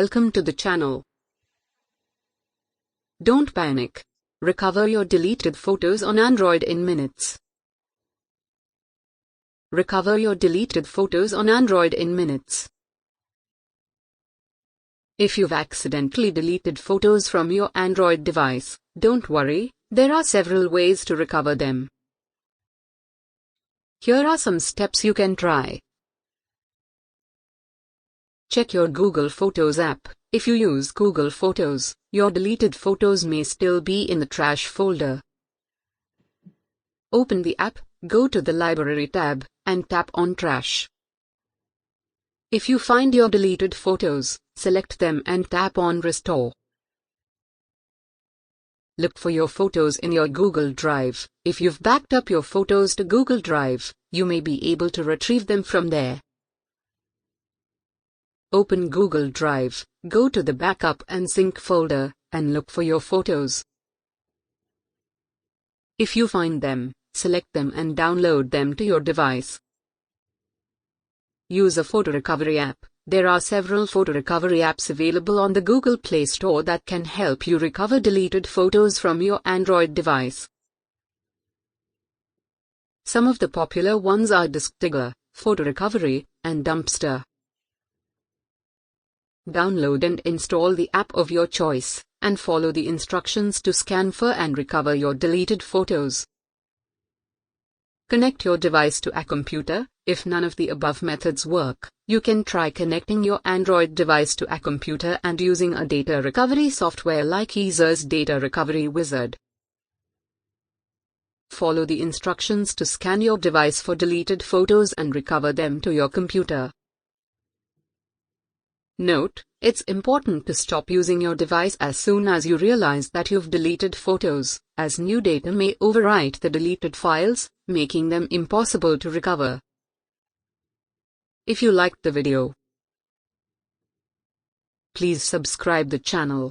Welcome to the channel. Don't panic. Recover your deleted photos on Android in minutes. Recover your deleted photos on Android in minutes. If you've accidentally deleted photos from your Android device, don't worry, there are several ways to recover them. Here are some steps you can try. Check your Google Photos app. If you use Google Photos, your deleted photos may still be in the trash folder. Open the app, go to the Library tab, and tap on Trash. If you find your deleted photos, select them and tap on Restore. Look for your photos in your Google Drive. If you've backed up your photos to Google Drive, you may be able to retrieve them from there. Open Google Drive, go to the Backup and Sync folder, and look for your photos. If you find them, select them and download them to your device. Use a photo recovery app. There are several photo recovery apps available on the Google Play Store that can help you recover deleted photos from your Android device. Some of the popular ones are Disk Digger, Photo Recovery, and Dumpster. Download and install the app of your choice, and follow the instructions to scan for and recover your deleted photos. Connect your device to a computer. If none of the above methods work, you can try connecting your Android device to a computer and using a data recovery software like Ezer's Data Recovery Wizard. Follow the instructions to scan your device for deleted photos and recover them to your computer. Note: it's important to stop using your device as soon as you realize that you've deleted photos, as new data may overwrite the deleted files, making them impossible to recover. If you liked the video, please subscribe the channel.